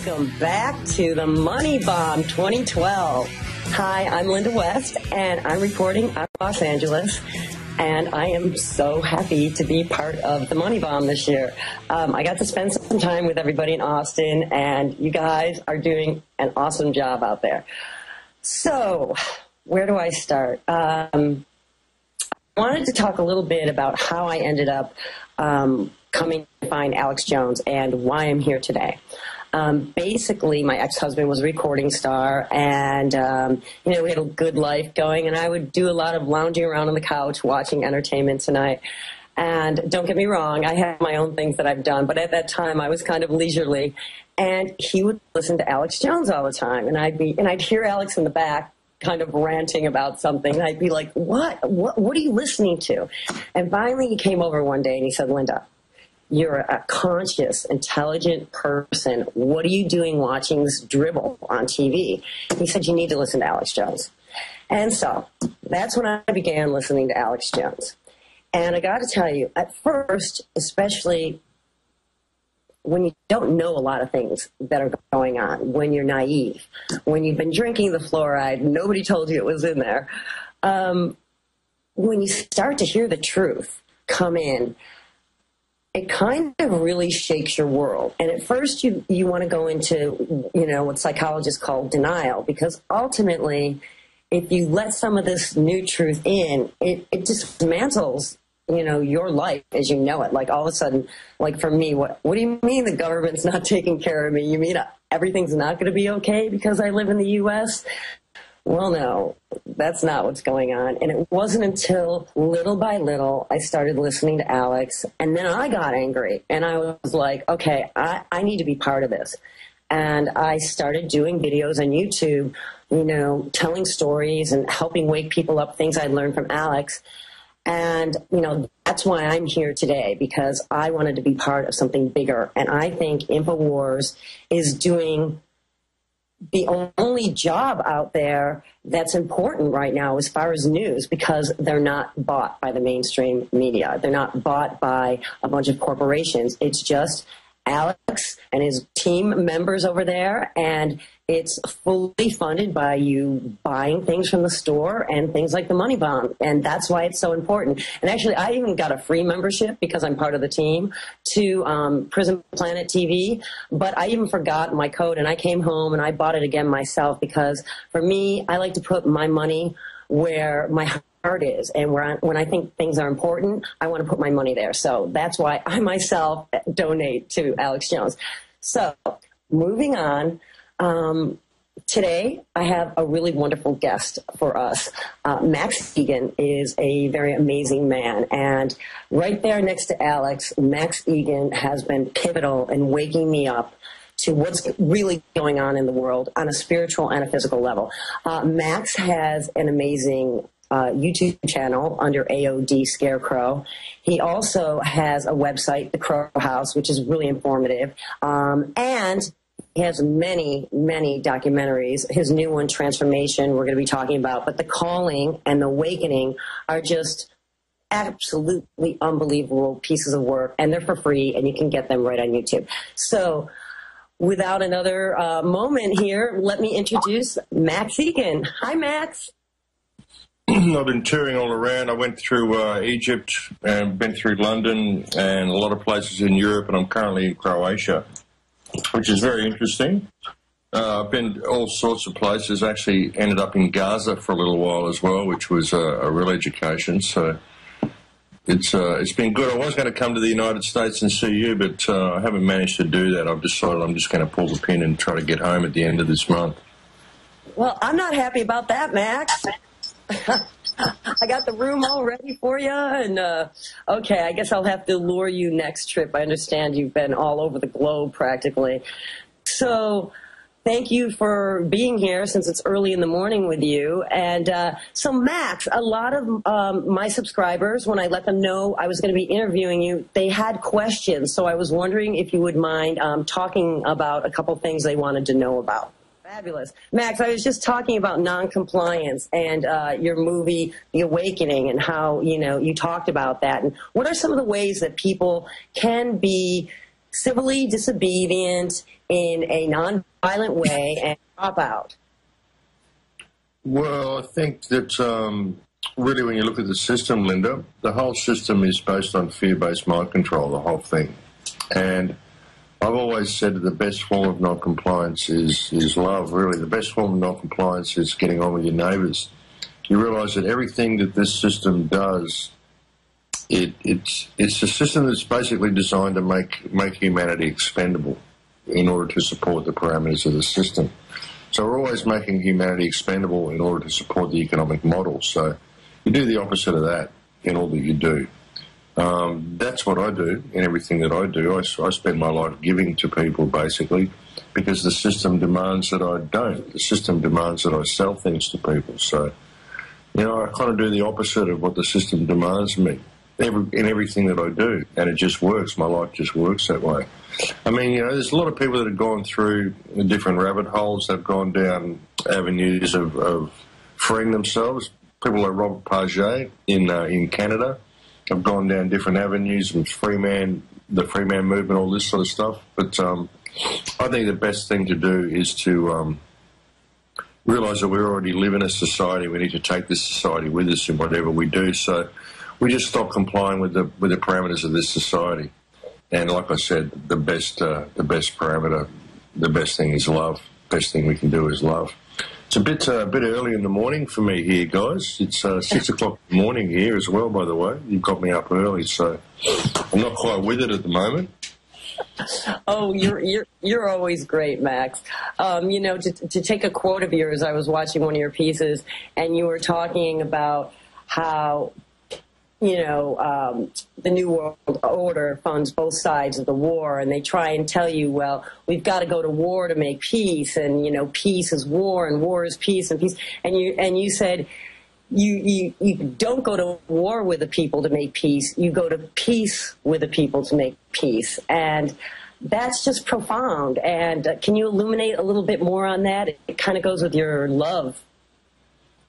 Welcome back to the Money Bomb 2012. Hi, I'm Linda West, and I'm reporting out of Los Angeles, and I am so happy to be part of the Money Bomb this year. I got to spend some time with everybody in Austin, and you guys are doing an awesome job out there. So, where do I start? I wanted to talk a little bit about how I ended up coming to find Alex Jones and why I'm here today. Basically, my ex-husband was a recording star, and, we had a good life going, and I would do a lot of lounging around on the couch watching Entertainment Tonight. And don't get me wrong, I have my own things that I've done, but at that time I was kind of leisurely, and he would listen to Alex Jones all the time, and I'd hear Alex in the back kind of ranting about something, and I'd be like, what are you listening to? And finally he came over one day and he said, Linda, you're a conscious, intelligent person. What are you doing watching this dribble on TV? He said, you need to listen to Alex Jones. And so that's when I began listening to Alex Jones. And I got to tell you, at first, especially when you don't know a lot of things that are going on, when you're naive, when you've been drinking the fluoride, nobody told you it was in there. When you start to hear the truth come in, it kind of really shakes your world. And at first you want to go into, what psychologists call denial, because ultimately, if you let some of this new truth in, it dismantles, your life as you know it. Like all of a sudden, like for me, what do you mean the government's not taking care of me? You mean everything's not going to be okay because I live in the U.S.? Well, no, that's not what's going on. And it wasn't until little by little I started listening to Alex, and then I got angry, and I was like, okay, I need to be part of this. And I started doing videos on YouTube, telling stories and helping wake people up, things I'd learned from Alex. And, that's why I'm here today, because I wanted to be part of something bigger. And I think InfoWars is doing the only job out there that's important right now as far as news, because they're not bought by the mainstream media. They're not bought by a bunch of corporations. It's just Alex and his team members over there, and it's fully funded by you buying things from the store and things like the Money Bomb, and that's why it's so important. And actually, I even got a free membership because I'm part of the team to Prison Planet TV, but I even forgot my code, and I came home and I bought it again myself, because for me, I like to put my money where my heart is, and when I think things are important, I want to put my money there. So that's why I myself donate to Alex Jones. So moving on, today I have a really wonderful guest for us. Max Igan is a very amazing man, and right there next to Alex, Max Igan has been pivotal in waking me up to what's really going on in the world on a spiritual and a physical level. Max has an amazing YouTube channel under AOD Scarecrow. He also has a website, The Crow House, which is really informative. And he has many, many documentaries. His new one, Transformation, we're going to be talking about. But The Calling and The Awakening are just absolutely unbelievable pieces of work. And they're for free, and you can get them right on YouTube. So without another moment here, let me introduce Max Igan. Hi, Max. I've been touring all around. I went through Egypt and been through London and a lot of places in Europe, and I'm currently in Croatia, which is very interesting. I've been all sorts of places. Actually ended up in Gaza for a little while as well, which was a real education. So it's been good. I was going to come to the United States and see you, but I haven't managed to do that. I've decided I'm just going to pull the pin and try to get home at the end of this month. Well, I'm not happy about that, Max. I got the room all ready for you, and okay, I guess I'll have to lure you next trip. I understand you've been all over the globe practically. So thank you for being here since it's early in the morning with you. And so, Max, a lot of my subscribers, when I let them know I was going to be interviewing you, they had questions. So I was wondering if you would mind talking about a couple things they wanted to know about. Fabulous. Max, I was just talking about noncompliance and your movie, The Awakening, and how, you talked about that. And what are some of the ways that people can be civilly disobedient in a non-violent way and drop out? Well, I think that really when you look at the system, Linda, the whole system is based on fear-based mind control, the whole thing. And I've always said that the best form of non-compliance is love, really. The best form of non-compliance is getting on with your neighbours. You realise that everything that this system does, it's a system that's basically designed to make humanity expendable in order to support the parameters of the system. So we're always making humanity expendable in order to support the economic model. So you do the opposite of that in all that you do. That's what I do in everything that I do. I spend my life giving to people, basically, because the system demands that I don't. The system demands that I sell things to people. So, I kind of do the opposite of what the system demands me in everything that I do, and it just works. My life just works that way. I mean, there's a lot of people that have gone through different rabbit holes. They've gone down avenues of freeing themselves. People like Robert Paget in Canada have gone down different avenues and the free man movement, all this sort of stuff. But I think the best thing to do is to realise that we already live in a society. We need to take this society with us in whatever we do. So we just stop complying with the parameters of this society. And like I said, the best parameter, the best thing is love. Best thing we can do is love. It's a bit early in the morning for me here, guys. It's 6 o'clock in the morning here as well, by the way. You've got me up early, so I'm not quite with it at the moment. Oh, you're always great, Max. To take a quote of yours, I was watching one of your pieces, and you were talking about how the New World Order funds both sides of the war, and they try and tell you, well, we've got to go to war to make peace, and peace is war, and war is peace, and peace. And you said you don't go to war with the people to make peace. You go to peace with the people to make peace, and that's just profound. And can you illuminate a little bit more on that? It kind of goes with your love.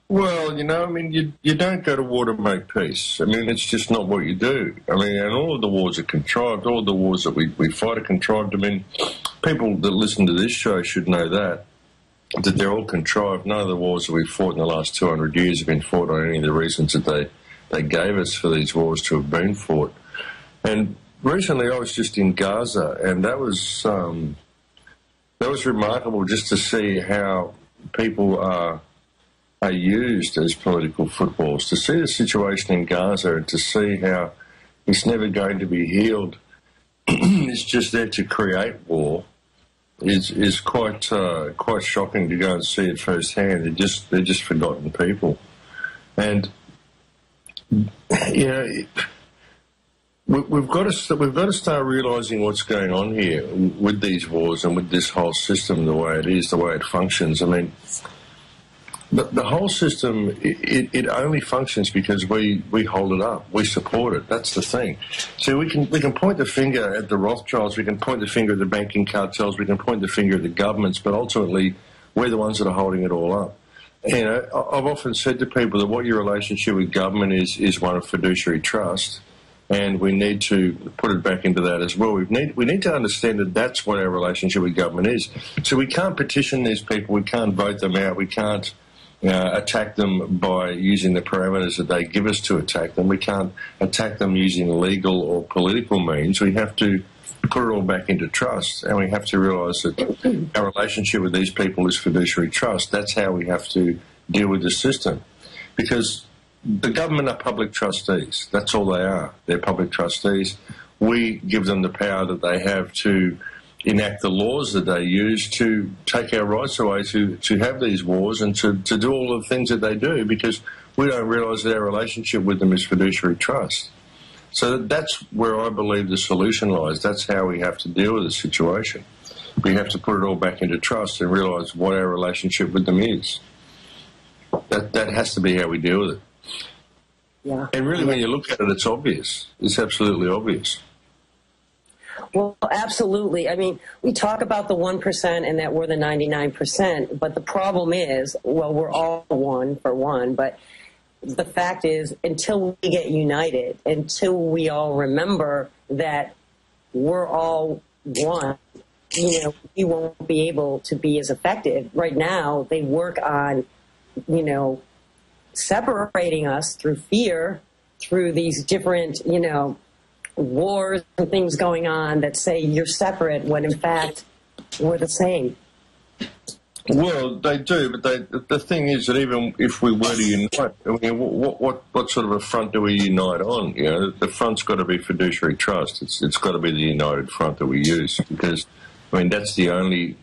Well, you don't go to war to make peace. It's just not what you do. And all of the wars are contrived. All of the wars that we fight are contrived. People that listen to this show should know that they're all contrived. None of the wars that we've fought in the last 200 years have been fought on any of the reasons that they gave us for these wars to have been fought. And recently I was just in Gaza, and that was remarkable just to see how people are used as political footballs. To see the situation in Gaza and to see how it's never going to be healed, it's just there to create war, is quite shocking to go and see it firsthand. They're just forgotten people, and we've got to start realising what's going on here with these wars and with this whole system, the way it is, the way it functions. The whole system, it only functions because we hold it up, we support it. That's the thing. So we can point the finger at the Rothschilds, we can point the finger at the banking cartels, we can point the finger at the governments, but ultimately we're the ones that are holding it all up. I've often said to people that what your relationship with government is one of fiduciary trust, and we need to put it back into that as well. We need to understand that that's what our relationship with government is. So we can't petition these people, we can't vote them out, we can't attack them by using the parameters that they give us to attack them. We can't attack them using legal or political means. We have to put it all back into trust, and we have to realise that our relationship with these people is fiduciary trust. That's how we have to deal with the system, because the government are public trustees. That's all they are. They're public trustees. We give them the power that they have to enact the laws that they use to take our rights away to have these wars and to do all the things that they do, because we don't realise that our relationship with them is fiduciary trust. So that's where I believe the solution lies. That's how we have to deal with the situation. We have to put it all back into trust and realise what our relationship with them is. That has to be how we deal with it. Yeah. And really, when you look at it, it's obvious. It's absolutely obvious. Well, absolutely. We talk about the 1% and that we're the 99%, but the problem is, well, we're all one for one, but the fact is, until we get united, until we all remember that we're all one, we won't be able to be as effective. Right now, they work on, separating us through fear, through these different, wars and things going on that say you're separate when in fact we're the same. Well, they do, but the thing is that even if we were to unite, I mean, what sort of a front do we unite on? The front's got to be fiduciary trust. It's got to be the united front that we use, because I mean that's the only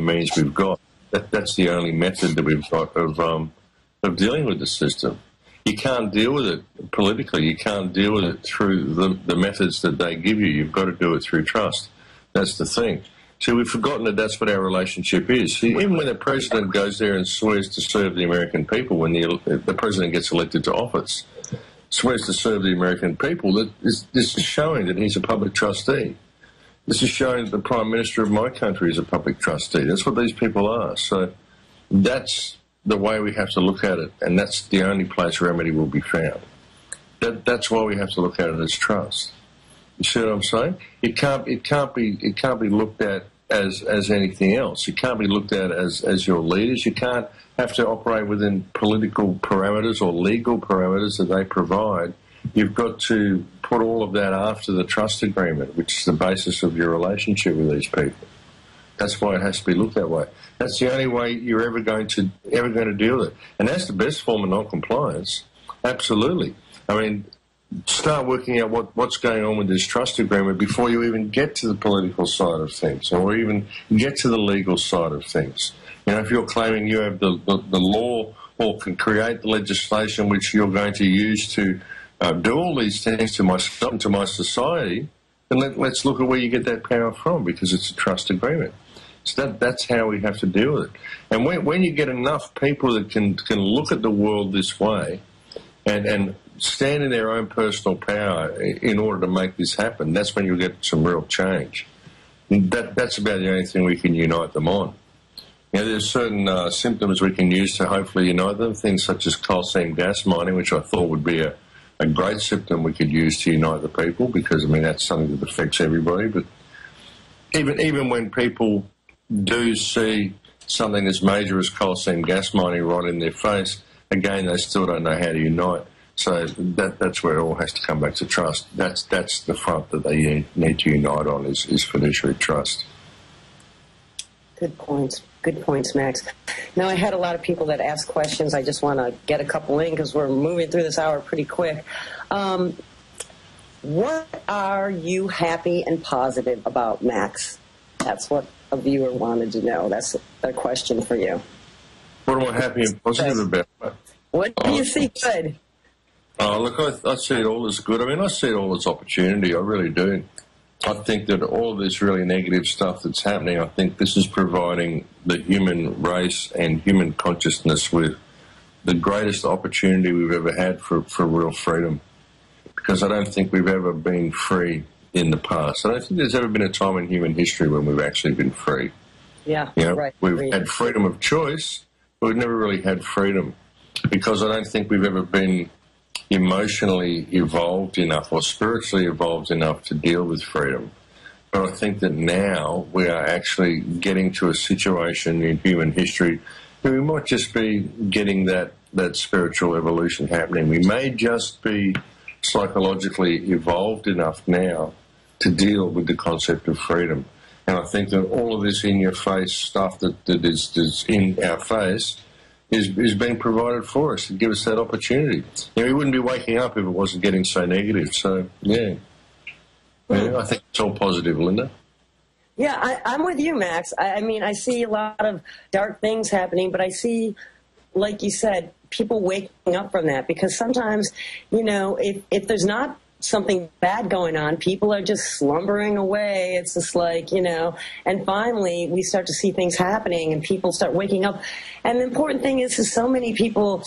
means we've got. That's the only method that we've got of dealing with the system. You can't deal with it politically. You can't deal with it through the methods that they give you. You've got to do it through trust. That's the thing. See, we've forgotten that that's what our relationship is. See, even when the president goes there and swears to serve the American people, when the president gets elected to office, swears to serve the American people, this is showing that he's a public trustee. This is showing that the Prime Minister of my country is a public trustee. That's what these people are. So that's the way we have to look at it, and that's the only place remedy will be found. That's why we have to look at it as trust. You see what I'm saying? It can't be looked at as anything else. It can't be looked at as your leaders. You can't have to operate within political parameters or legal parameters that they provide. You've got to put all of that after the trust agreement, which is the basis of your relationship with these people. That's why it has to be looked that way. That's the only way you're ever going to deal with it. And that's the best form of non-compliance. Absolutely. I mean, start working out what's going on with this trust agreement before you even get to the political side of things, or even get to the legal side of things. If you're claiming you have the law or can create the legislation which you're going to use to do all these things to myself and to my society, then let's look at where you get that power from, because it's a trust agreement. So that's how we have to deal with it. And when you get enough people that can look at the world this way and stand in their own personal power in order to make this happen, that's when you'll get some real change. That's about the only thing we can unite them on. There's certain symptoms we can use to hopefully unite them, things such as coal seam gas mining, which I thought would be a great symptom we could use to unite the people, because, I mean, that's something that affects everybody. But even when people do see something as major as coal seam gas mining right in their face, again, they still don't know how to unite. So that's where it all has to come back to trust. That's the front that they need to unite on is fiduciary trust. Good points. Good points, Max. Now, I had a lot of people that asked questions. I just want to get a couple in because we're moving through this hour pretty quick. What are you happy and positive about, Max? That's what a viewer wanted to know. That's a question for you. What am I happy and positive about? What do you see good? Look, I see it all as good. I mean, I see it all as opportunity. I really do. I think that all of this really negative stuff that's happening, I think this is providing the human race and human consciousness with the greatest opportunity we've ever had for real freedom. Because I don't think we've ever been free in the past. I don't think there's ever been a time in human history when we've actually been free. Yeah, right. We've had freedom of choice, but we've never really had freedom. Because I don't think we've ever been emotionally evolved enough or spiritually evolved enough to deal with freedom. But I think that now we are actually getting to a situation in human history where we might just be getting that spiritual evolution happening. We may just be psychologically evolved enough now to deal with the concept of freedom. And I think that all of this in-your-face stuff that is in our face is being provided for us to give us that opportunity. We wouldn't be waking up if it wasn't getting so negative. So, yeah, I think it's all positive, Linda. Yeah, I'm with you, Max. I mean, I see a lot of dark things happening, but I see, like you said, people waking up from that, because sometimes, if there's not something bad going on, people are just slumbering away. It's just like, and finally we start to see things happening and people start waking up. And the important thing is so many people,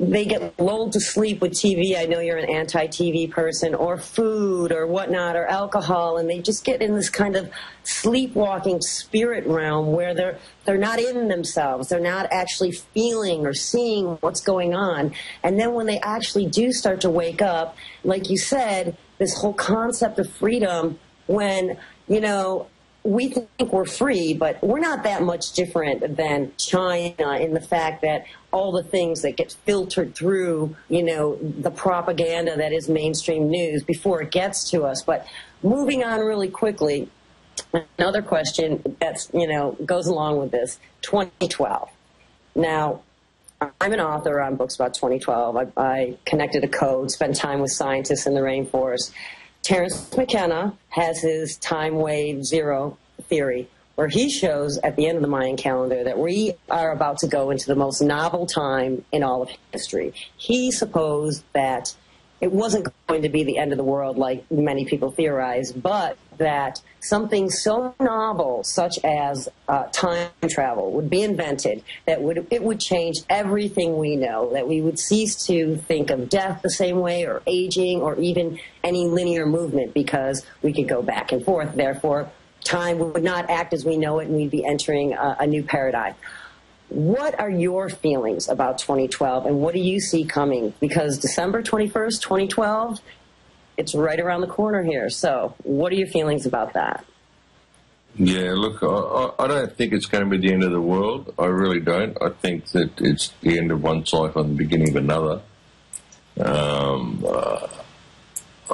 they get lulled to sleep with TV. I know you're an anti-TV person, or food or whatnot, or alcohol, and they just get in this kind of sleepwalking spirit realm where they're not in themselves. They're not actually feeling or seeing what's going on. And then when they actually do start to wake up, like you said, this whole concept of freedom, when, we think we're free, but we're not that much different than China in the fact that all the things that get filtered through, the propaganda that is mainstream news before it gets to us. But moving on really quickly, another question that's, goes along with this, 2012. Now, I'm an author on books about 2012. I connected a code, spent time with scientists in the rainforest. Terence McKenna has his time wave zero theory, where he shows at the end of the Mayan calendar that we are about to go into the most novel time in all of history. He supposed that it wasn't going to be the end of the world like many people theorize, but that something so novel, such as time travel, would be invented that it would change everything we know, that we would cease to think of death the same way or aging or even any linear movement because we could go back and forth. Therefore, time would not act as we know it and we'd be entering a new paradigm. What are your feelings about 2012, and what do you see coming? Because December 21st, 2012, it's right around the corner here. So what are your feelings about that? Yeah, look, I don't think it's going to be the end of the world. I really don't. I think that it's the end of one cycle and the beginning of another.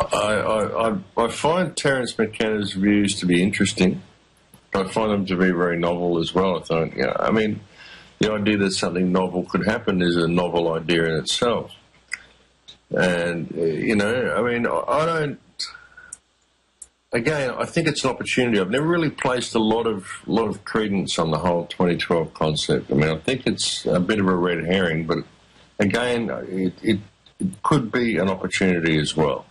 I find Terence McKenna's views to be interesting. I find them to be very novel as well. I mean, the idea that something novel could happen is a novel idea in itself. And, I don't... Again, I think it's an opportunity. I've never really placed a lot of credence on the whole 2012 concept. I mean, I think it's a bit of a red herring, but again, it could be an opportunity as well.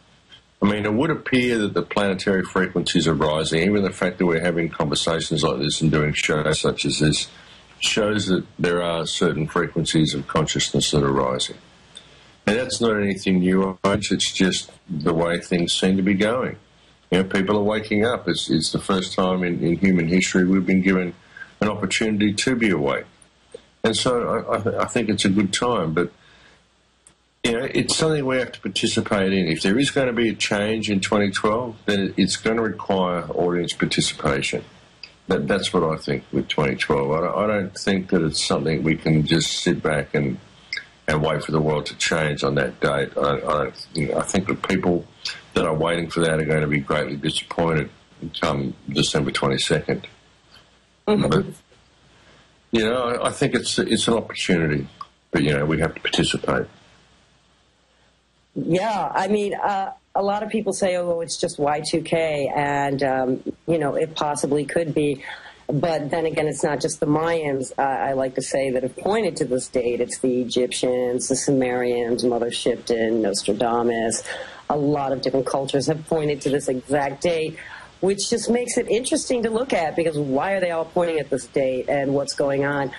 I mean, it would appear that the planetary frequencies are rising. Even the fact that we're having conversations like this and doing shows such as this shows that there are certain frequencies of consciousness that are rising. And that's not anything new, it's just the way things seem to be going. People are waking up. It's the first time in human history we've been given an opportunity to be awake. And so I think it's a good time. But, it's something we have to participate in. If there is going to be a change in 2012, then it's going to require audience participation. That's what I think with 2012. I don't think that it's something we can just sit back and wait for the world to change on that date. I think that people that are waiting for that are going to be greatly disappointed come December 22nd. Mm-hmm. But, I think it's an opportunity, but, we have to participate. Yeah, I mean, a lot of people say, oh, it's just Y2K, and, it possibly could be. But then again, it's not just the Mayans, I like to say, that have pointed to this date. It's the Egyptians, the Sumerians, Mother Shipton, Nostradamus. A lot of different cultures have pointed to this exact date, which just makes it interesting to look at, because why are they all pointing at this date and what's going on?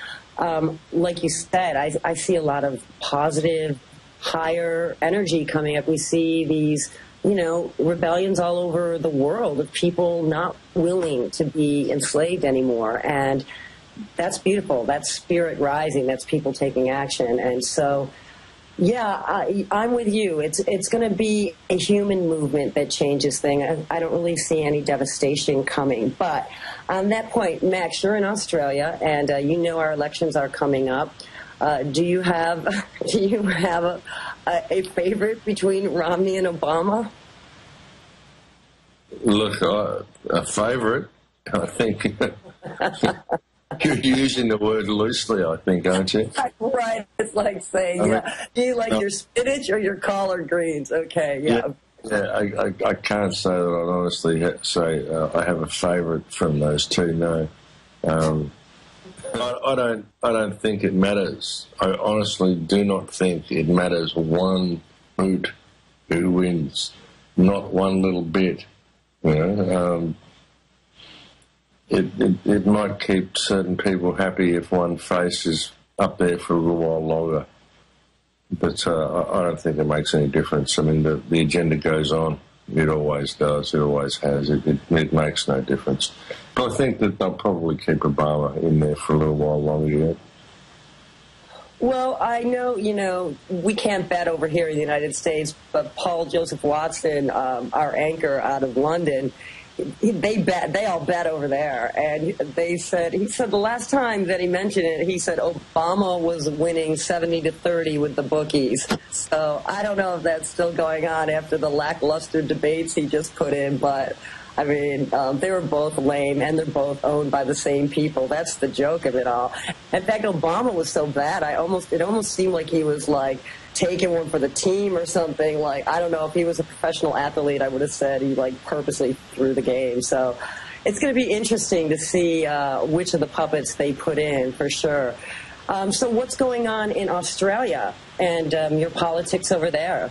Like you said, I see a lot of positive, higher energy coming up. We see these, rebellions all over the world of people not willing to be enslaved anymore. And that's beautiful. That's spirit rising. That's people taking action. And so, yeah, I'm with you. It's going to be a human movement that changes things. I don't really see any devastation coming. But on that point, Max, you're in Australia, and our elections are coming up. Do you have a favorite between Romney and Obama? Look, a favorite, I think. You're using the word loosely, I think, aren't you? Right. It's like saying, do you like your spinach or your collard greens? Okay, yeah. Yeah, I can't say that I'd honestly say I have a favorite from those two, no. I don't think it matters. I honestly do not think it matters one hoot who wins. Not one little bit. It might keep certain people happy if one face is up there for a little while longer. But I don't think it makes any difference. I mean, the agenda goes on. It always does. It always has. It makes no difference. But I think that they'll probably keep Obama in there for a little while longer yet. Well, I know, we can't bet over here in the United States, but Paul Joseph Watson, our anchor out of London, they all bet over there, and he said the last time that he mentioned it, he said Obama was winning 70-30 with the bookies. So I don't know if that's still going on after the lackluster debates he just put in, but I mean, they were both lame, and they're both owned by the same people. That's the joke of it all. In fact, Obama was so bad, it almost seemed like he was like taking one for the team or something. Like, I don't know, if he was a professional athlete, I would have said he like purposely threw the game. So it's going to be interesting to see which of the puppets they put in, for sure. So what's going on in Australia and your politics over there?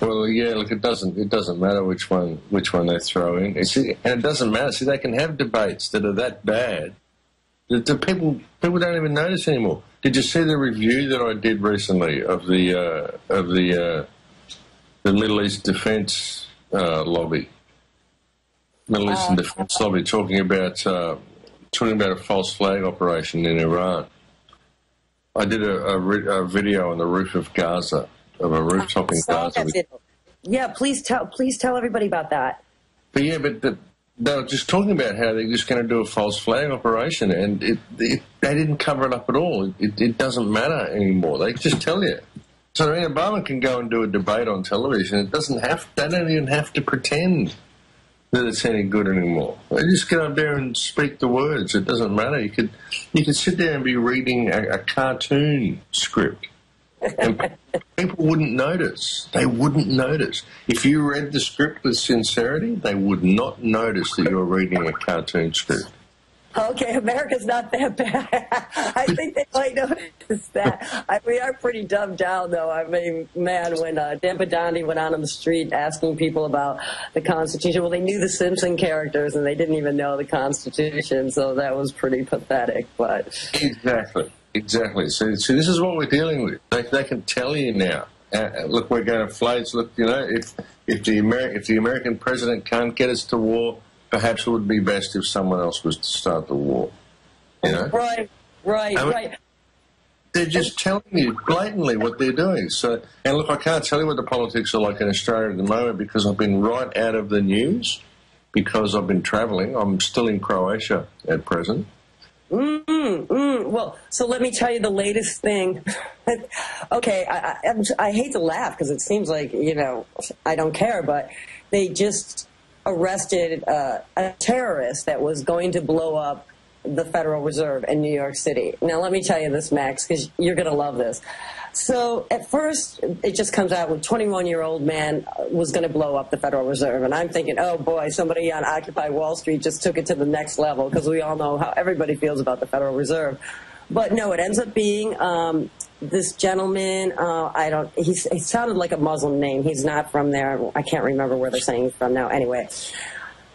Well, yeah, look, it doesn't matter which one they throw in. And it doesn't matter. See, they can have debates that are that bad that the people don't even notice anymore. Did you see the review that I did recently of the Middle East Defence Lobby? Middle Eastern Defence Lobby talking about a false flag operation in Iran. I did a video on the roof of Gaza. Of a rooftop in Gaza. Yeah, please tell everybody about that. But yeah, they were just talking about how they're just going to do a false flag operation, and they didn't cover it up at all. It doesn't matter anymore. They just tell you. So I mean, Obama can go and do a debate on television. They don't even have to pretend that it's any good anymore. They just get up there and speak the words. It doesn't matter. You could sit there and be reading a cartoon script. And people wouldn't notice. They wouldn't notice. If you read the script with sincerity, they would not notice that you're reading a cartoon script. Okay, America's not that bad. I think they might notice that. We are pretty dumbed down, though. I mean, man, when Dan Padani went out on the street asking people about the Constitution, well, they knew the Simpson characters, and they didn't even know the Constitution, so that was pretty pathetic. But Exactly. So this is what we're dealing with. They can tell you now. Look, we're going to floats. Look, you know, if the American president can't get us to war, perhaps it would be best if someone else was to start the war. You know. Right. They're just telling you blatantly what they're doing. So, and look, I can't tell you what the politics are like in Australia at the moment because I've been right out of the news because I've been travelling. I'm still in Croatia at present. Well, so let me tell you the latest thing. Okay, I hate to laugh because it seems like, you know, I don't care, but they just arrested a terrorist that was going to blow up the Federal Reserve in New York City. Now, let me tell you this, Max, because you're going to love this. So at first, it just comes out with 21-year-old man was going to blow up the Federal Reserve. And I'm thinking, oh, boy, somebody on Occupy Wall Street just took it to the next level because we all know how everybody feels about the Federal Reserve. But no, it ends up being this gentleman. He sounded like a Muslim name. He's not from there. I can't remember where they're saying he's from now. Anyway,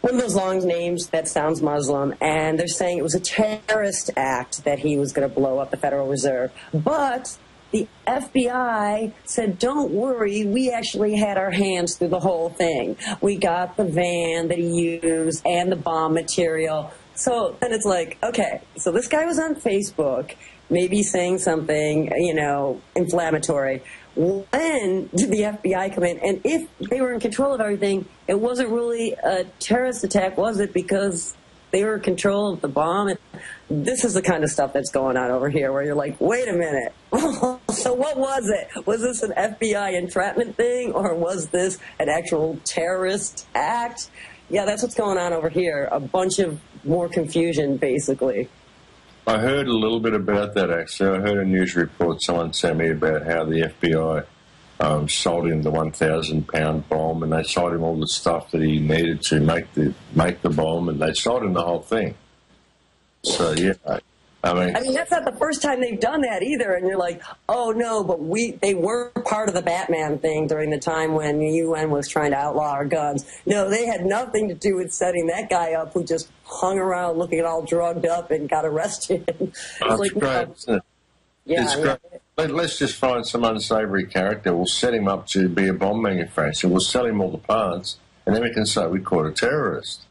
one of those long names that sounds Muslim. And they're saying it was a terrorist act that he was going to blow up the Federal Reserve. But the FBI said, don't worry, we actually had our hands through the whole thing. We got the van that he used and the bomb material. So then it's like, okay, so this guy was on Facebook, maybe saying something, you know, inflammatory. When did the FBI come in? And if they were in control of everything, it wasn't really a terrorist attack, was it? Because they were in control of the bomb. And this is the kind of stuff that's going on over here where you're like, wait a minute. So what was it? Was this an FBI entrapment thing or was this an actual terrorist act? Yeah, that's what's going on over here. A bunch of more confusion, basically. I heard a little bit about that, actually. I heard a news report someone sent me about how the FBI sold him the 1,000-pound bomb, and they sold him all the stuff that he needed to make the bomb, and they sold him the whole thing. So yeah, I mean that's not the first time they've done that either. And you're like, oh no, but they were part of the Batman thing during the time when the UN was trying to outlaw our guns. No, they had nothing to do with setting that guy up who just hung around looking all drugged up and got arrested. That's like, great, isn't it? Yeah, it's great. Let's just find some unsavory character. We'll set him up to be a bomb manufacturer. We'll sell him all the parts, and then we can say we caught a terrorist.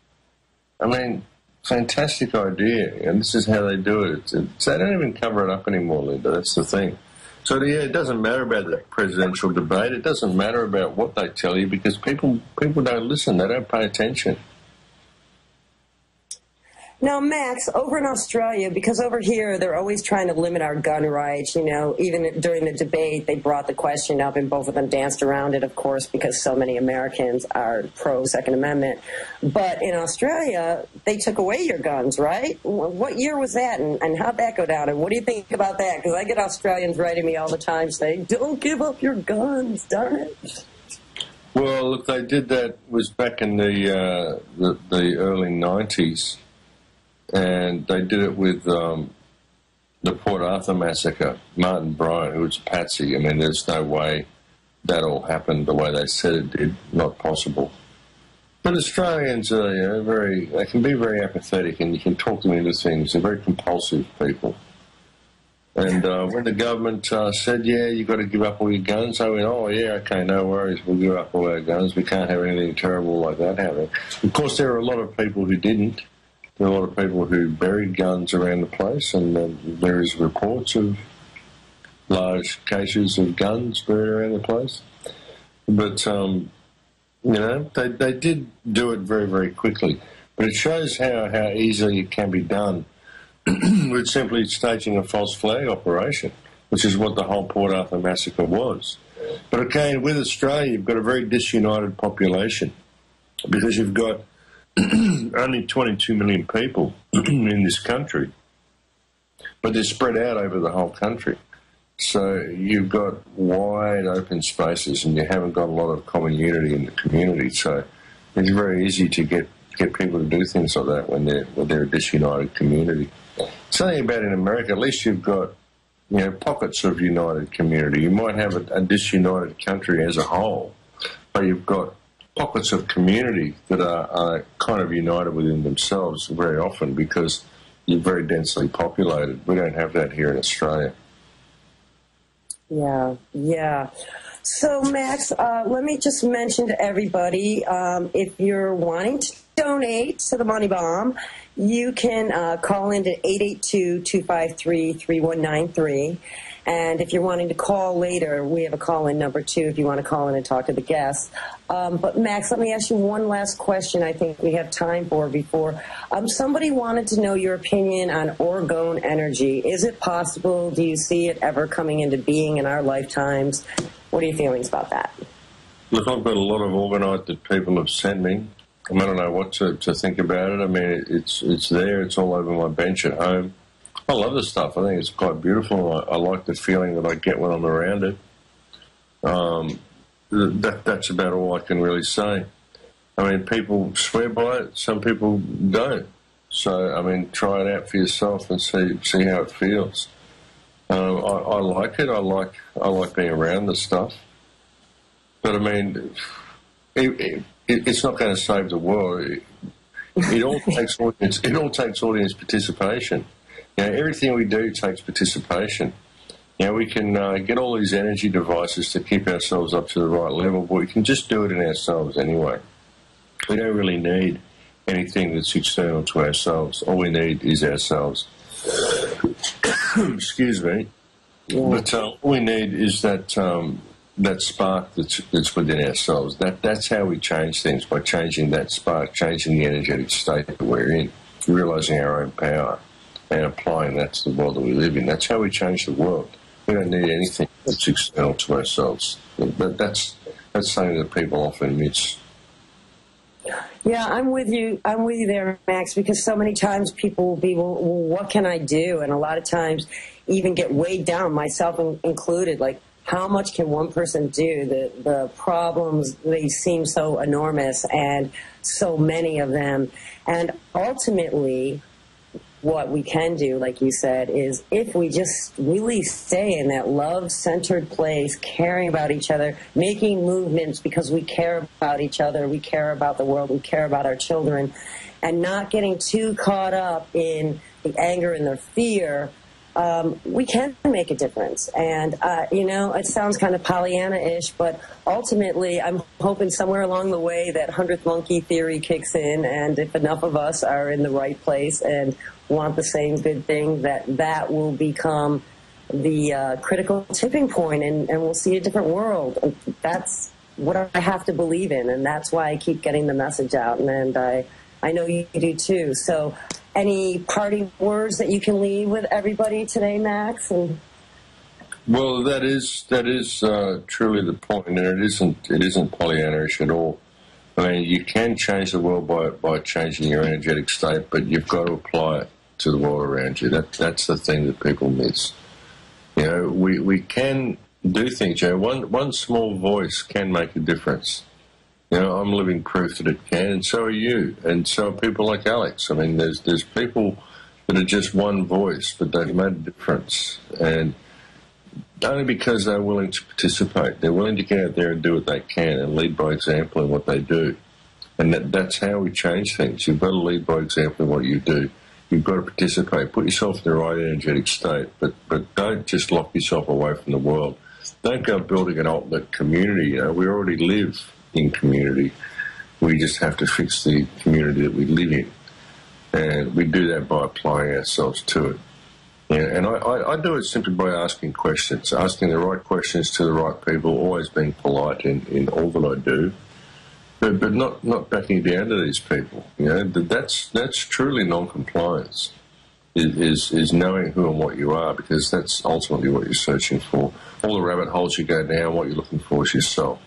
I mean, fantastic idea, and this is how they do it. They don't even cover it up anymore, Linda. That's the thing. So yeah, it doesn't matter about the presidential debate. It doesn't matter about what they tell you because people don't listen. They don't pay attention. Now, Max, over in Australia, because over here they're always trying to limit our gun rights, you know, even during the debate, they brought the question up and both of them danced around it, of course, because so many Americans are pro-Second Amendment. But in Australia, they took away your guns, right? What year was that, and how'd that go down? And what do you think about that? Because I get Australians writing me all the time saying, don't give up your guns, darn it. Well, look, they did that, was back in the early 90s. And they did it with the Port Arthur massacre. Martin Bryant, who was a patsy. I mean, there's no way that all happened the way they said it did. Not possible. But Australians are, you know, they can be very apathetic, and you can talk them into things. They're very compulsive people. And when the government said, yeah, you've got to give up all your guns, I went, oh, yeah, okay, no worries, we'll give up all our guns. We can't have anything terrible like that happen. Of course, there are a lot of people who didn't. There are a lot of people who buried guns around the place, and there is reports of large caches of guns buried around the place. But, you know, they did do it very, very quickly. But it shows how easily it can be done with simply staging a false flag operation, which is what the whole Port Arthur massacre was. But again, with Australia, you've got a very disunited population because you've got only 22 million people in this country, but they're spread out over the whole country. So you've got wide open spaces, and you haven't got a lot of common unity in the community. So it's very easy to get people to do things like that when they're a disunited community. Something about in America, at least you've got, you know, pockets of united community. You might have a disunited country as a whole, but you've got pockets of community that are kind of united within themselves very often because you're very densely populated. We don't have that here in Australia. Yeah. So, Max, let me just mention to everybody, if you're wanting to donate to the Money Bomb, you can call in to 882-253-3193. And if you're wanting to call later, we have a call-in number, too, if you want to call in and talk to the guests. But, Max, let me ask you one last question I think we have time for before. Somebody wanted to know your opinion on orgone energy. Is it possible? Do you see it ever coming into being in our lifetimes? What are your feelings about that? Look, I've got a lot of orgonite that people have sent me. I don't know what to think about it. I mean, it's there. It's all over my bench at home. I love the stuff. I think it's quite beautiful. I like the feeling that I get when I'm around it. That's about all I can really say. I mean, people swear by it. Some people don't. So, I mean, try it out for yourself and see how it feels. I like it. I like being around the stuff. But I mean, it's not going to save the world. It all takes audience. It all takes audience participation. You know, everything we do takes participation. You know, we can get all these energy devices to keep ourselves up to the right level, but we can just do it in ourselves anyway. We don't really need anything that's external to ourselves. All we need is ourselves. Excuse me. Yeah. But all we need is that spark that's within ourselves. That's how we change things, by changing that spark, changing the energetic state that we're in, realising our own power and applying that to the world that we live in. That's how we change the world. We don't need anything that's external to ourselves. That's something that people often miss. Yeah, I'm with you. I'm with you there, Max, because so many times people will be, well, what can I do? And a lot of times even get weighed down, myself included, like, how much can one person do? The problems, they seem so enormous, and so many of them. And ultimately, what we can do, like you said, is if we just really stay in that love-centered place, caring about each other, making movements because we care about each other, we care about the world, we care about our children, and not getting too caught up in the anger and the fear, we can make a difference. And, you know, it sounds kind of Pollyanna-ish, but ultimately I'm hoping somewhere along the way that 100th monkey theory kicks in, and if enough of us are in the right place and want the same good thing, that will become the critical tipping point, and we'll see a different world. And that's what I have to believe in, and that's why I keep getting the message out, and I know you do too. So any parting words that you can leave with everybody today, Max? And well, that is truly the point, and it isn't Pollyannish at all. I mean, you can change the world by changing your energetic state, but you've got to apply it to the world around you. That's the thing that people miss. You know, we can do things. You know, one small voice can make a difference. You know, I'm living proof that it can, and so are you, and so are people like Alex. I mean, there's people that are just one voice, but they've made a difference, and only because they're willing to participate. They're willing to get out there and do what they can and lead by example in what they do. And that's how we change things. You've got to lead by example in what you do. You've got to participate. Put yourself in the right energetic state, but don't just lock yourself away from the world. Don't go building an alternate community. You know, we already live in community. We just have to fix the community that we live in. And we do that by applying ourselves to it. Yeah, and I do it simply by asking questions, asking the right questions to the right people, always being polite in all that I do, but not backing down to these people. You know, that's truly non-compliance, is knowing who and what you are, because that's ultimately what you're searching for. All the rabbit holes you go down, what you're looking for is yourself.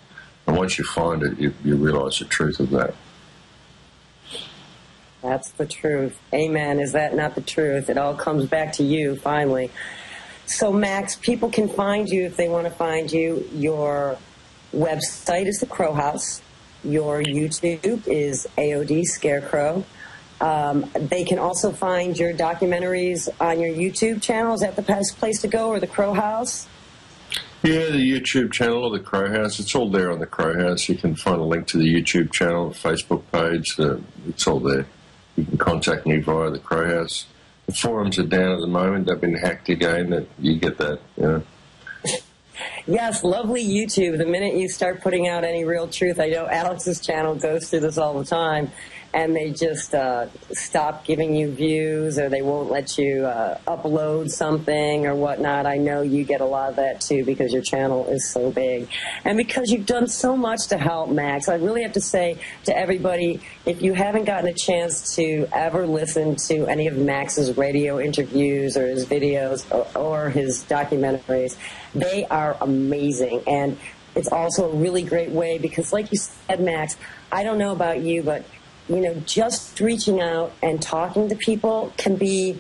And once you find it, you realise the truth of that. That's the truth. Amen. Is that not the truth? It all comes back to you, finally. So, Max, people can find you if they want to find you. Your website is The Crow House. Your YouTube is AOD Scarecrow. They can also find your documentaries on your YouTube channel. Is that the best place to go, or The Crow House? Yeah, the YouTube channel or The Crow House. It's all there on The Crow House. You can find a link to the YouTube channel, Facebook page. It's all there. You can contact me via The Crow House. The forums are down at the moment. They've been hacked again. You get that, you know. Yes, lovely YouTube. The minute you start putting out any real truth, I know Alex's channel goes through this all the time, and they just stop giving you views, or they won't let you upload something or whatnot. I know you get a lot of that too, because your channel is so big. And because you've done so much to help, Max, I really have to say to everybody, if you haven't gotten a chance to ever listen to any of Max's radio interviews or his videos or his documentaries, they are amazing. And it's also a really great way, because like you said, Max, I don't know about you, but you know, just reaching out and talking to people can be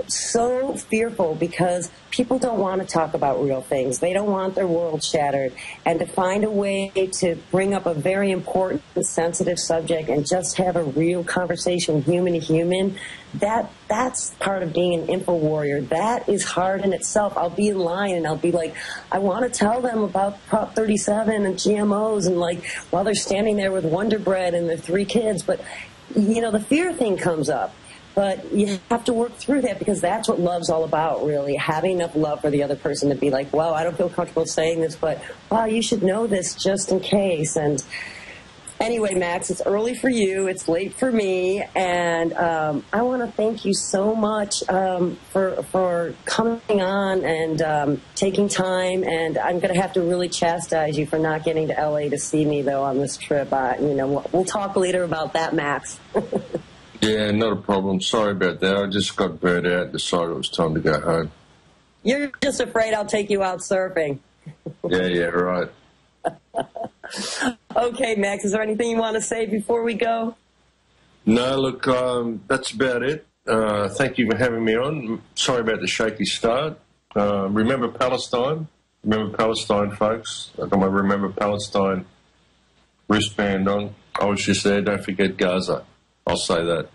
so fearful, because people don't want to talk about real things. They don't want their world shattered. And to find a way to bring up a very important, sensitive subject and just have a real conversation, human to human, that's part of being an info warrior. That is hard in itself. I'll be in line and I'll be like, I want to tell them about Prop 37 and GMOs, and like while they're standing there with Wonder Bread and their 3 kids, but you know, the fear thing comes up. But you have to work through that, because that's what love's all about, really, having enough love for the other person to be like, well, I don't feel comfortable saying this, but, wow, you should know this just in case. And anyway, Max, it's early for you. It's late for me. And I want to thank you so much for coming on and taking time. And I'm going to have to really chastise you for not getting to L.A. to see me, though, on this trip. You know, we'll talk later about that, Max. Yeah, not a problem. Sorry about that. I just got burnt out and decided it was time to go home. You're just afraid I'll take you out surfing. Yeah, right. Okay, Max, is there anything you want to say before we go? No, look, that's about it. Thank you for having me on. Sorry about the shaky start. Remember Palestine? Remember Palestine, folks? I got my Remember Palestine wristband on. I was just there. Don't forget Gaza. I'll say that.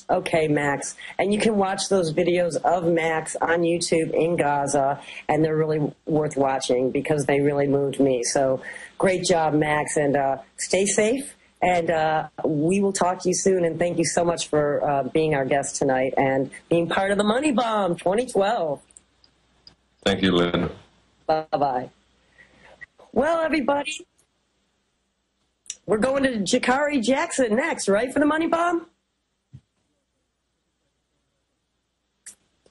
Okay, Max. And you can watch those videos of Max on YouTube in Gaza, and they're really worth watching because they really moved me. So great job, Max, and stay safe. And we will talk to you soon, and thank you so much for being our guest tonight and being part of the Money Bomb 2012. Thank you, Linda. Bye-bye. Well, everybody, we're going to Jakari Jackson next, right, for the Money Bomb?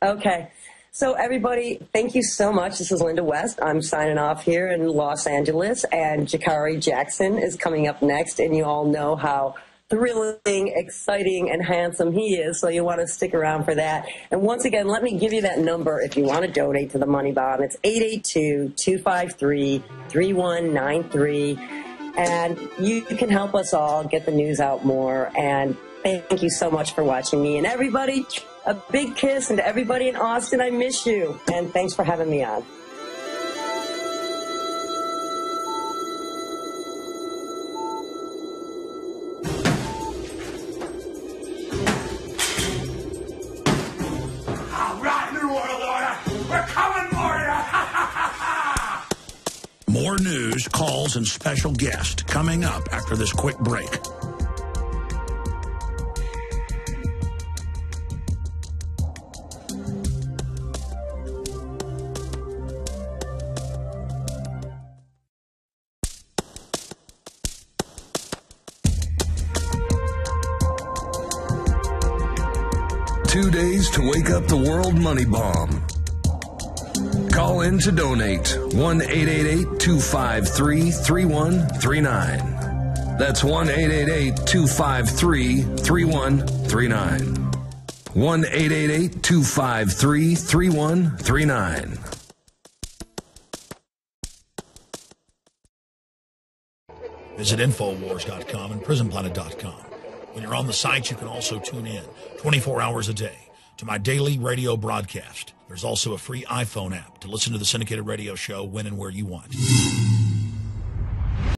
Okay. So, everybody, thank you so much. This is Linda West. I'm signing off here in Los Angeles, and Jakari Jackson is coming up next, and you all know how thrilling, exciting, and handsome he is, so you want to stick around for that. And once again, let me give you that number if you want to donate to the Money Bomb. It's 882-253-3193, and you can help us all get the news out more. And thank you so much for watching me. And everybody, a big kiss, and to everybody in Austin, I miss you. And thanks for having me on. More news, calls, and special guests coming up after this quick break. Two days to wake up the world money bomb. Call in to donate 1-888-253-3139. That's 1-888-253-3139. 1-888-253-3139. Visit Infowars.com and PrisonPlanet.com. When you're on the site, you can also tune in 24 hours a day to my daily radio broadcast. There's also a free iPhone app to listen to the syndicated radio show when and where you want.